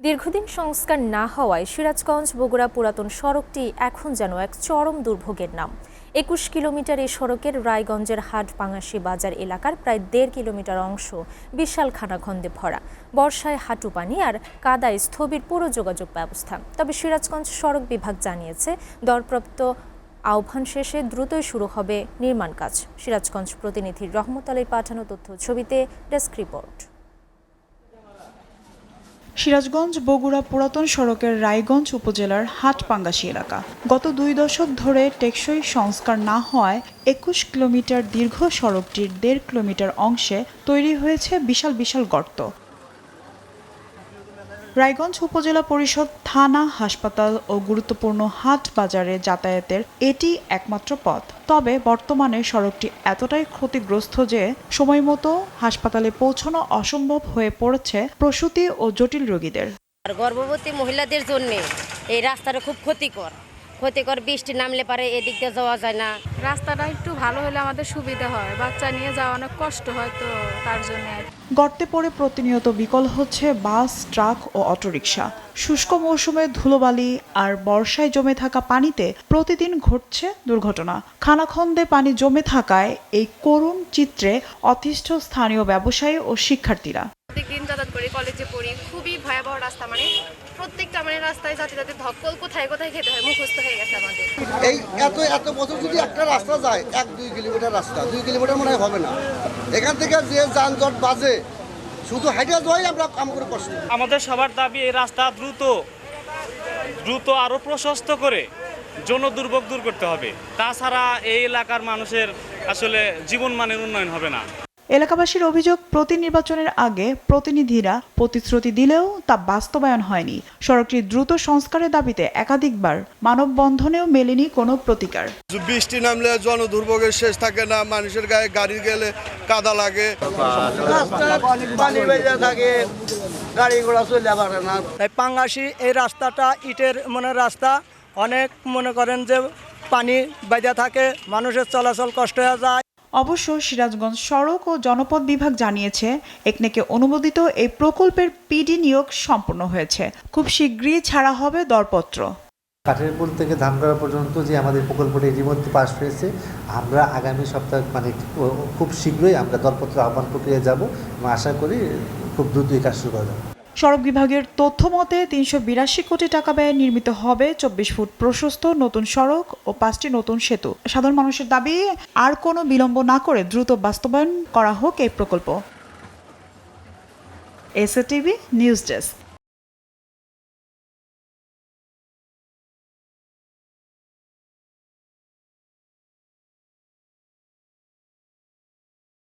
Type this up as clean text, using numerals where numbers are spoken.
দীর্ঘদিন সংস্কার না হওয়ায় সিরাজগঞ্জ বগুড়া পুরাতন সড়কটি এখন যেন এক চরম দুর্ভোগের নাম। ২১ কিলোমিটার এই সড়কের রায়গঞ্জের হাটপাঙ্গাশি বাজার এলাকার প্রায় ১.৫ কিলোমিটার অংশ বিশাল খানাখন্দে ভরা। বর্ষায় হাঁটু পানি আর কাদায় স্থবির পুরো যোগাযোগ ব্যবস্থা। তবে সিরাজগঞ্জ সড়ক বিভাগ জানিয়েছে দরপ্রাপ্ত আহ্বান শেষে দ্রুতই শুরু হবে নির্মাণ কাজ। সিরাজগঞ্জ প্রতিনিধি রহমত আলীর পাঠানো তথ্য ছবিতে ডেস্ক রিপোর্ট। সিরাজগঞ্জ বগুড়া পুরাতন সড়কের রায়গঞ্জ উপজেলার হাটপাঙ্গাশি এলাকা গত ২ দশক ধরে টেকসই সংস্কার না হওয়ায় ২১ কিলোমিটার দীর্ঘ সড়কটির ১.৫ কিলোমিটার অংশে তৈরি হয়েছে বিশাল বিশাল গর্ত। রায়গঞ্জ উপজেলা পরিষদ, থানা, হাসপাতাল ও গুরুত্বপূর্ণ হাট বাজারে যাতায়াতের এটি একমাত্র পথ। তবে বর্তমানে সড়কটি এতটাই ক্ষতিগ্রস্ত যে সময়মতো হাসপাতালে পৌঁছানো অসম্ভব হয়ে পড়েছে প্রসূতি ও জটিল রোগীদের। আর গর্ভবতী মহিলাদের জন্য এই রাস্তাটা খুব ক্ষতিকর। বৃষ্টি নামলে পারে এদিক দিয়ে যাওয়া যায় না। রাস্তাটা একটু ভালো হলে আমাদের সুবিধা হয়, বাচ্চা নিয়ে যাওয়া অনেক কষ্ট হয়, তো তার জন্য গর্তে পড়ে প্রতিনিয়ত বিকল হচ্ছে বাস, ট্রাক ও অটোরিকশা। শুষ্ক মৌসুমে ধুলোবালি আর বর্ষায় জমে থাকা পানিতে প্রতিদিন ঘটছে দুর্ঘটনা। খানাখন্দে পানি জমে থাকায় এই করুণ চিত্রে অতিষ্ঠ স্থানীয় ব্যবসায়ী ও শিক্ষার্থীরা। প্রত্যেকদিন যাতায়াত করি, কলেজে পড়ি, খুবই ভয়াবহ রাস্তা। প্রত্যেকটা রাস্তায় যাতে ধক্কল কোথায় কোথায় খেতে হয়, মুখস্থ হয়ে গেছে আমাদের। এই এত বছর যদি একটা রাস্তা যায় ১-২ কিলোমিটার রাস্তা, 2 কিলোমিটার মনে হয় হবে না। এখান থেকে যে যানজট বাজে, শুধু হাইটা যাওয়াই আমরা কাম করে কষ্ট। আমাদের সবার দাবি এই রাস্তা দ্রুত আরো প্রশস্ত করে জনদুর্ভোগ দূর করতে হবে। তাছাড়া এই এলাকার মানুষের আসলে জীবনমানের উন্নয়ন হবে না। এলাকাবাসীর অভিযোগ, প্রতি নির্বাচনের আগে প্রতিনিধিরা প্রতিশ্রুতি দিলেও তা বাস্তবায়ন হয়নি। সড়কটির দ্রুত সংস্কারের দাবিতে একাধিকবার মানববন্ধনেও মেলেনি কোনো প্রতিকার। বৃষ্টি নামলে জনদুর্ভোগের শেষ থাকে না, মানুষের গায়ে গাড়ি গেলে কাদা লাগে, গাড়ি ঘোড়া চলে পারে না। তাই পাঙ্গাশি এই রাস্তাটা ইটের রাস্তা, অনেক করেন যে পানি বাইদা থাকে, মানুষের চলাচল কষ্ট হয়ে যায়। অবশ্য সিরাজগঞ্জ সড়ক ও জনপথ বিভাগ জানিয়েছে একনেকে অনুমোদিত এই প্রকল্পের পিডি নিয়োগ সম্পন্ন হয়েছে। খুব শীঘ্রই ছাড়া হবে দরপত্র। কাঠেরপুল থেকে ধামগড়া পর্যন্ত যে আমাদের প্রকল্পটি ইতিমধ্যে পাস হয়েছে, আমরা আগামী সপ্তাহ খুব শীঘ্রই আমরা দরপত্র আহ্বান প্রক্রিয়ায় যাব এবং আশা করি খুব দ্রুতই কাজ শুরু করা যাবে। সড়ক বিভাগের তথ্য মতে ৩৮২ কোটি টাকা ব্যয়ে নির্মিত হবে ২৪ ফুট প্রশস্ত নতুন সড়ক ও ৫টি নতুন সেতু। সাধারণ মানুষের দাবি, আর কোনো বিলম্ব না করে দ্রুত বাস্তবায়ন করা হোক এই প্রকল্প। SATV news desk.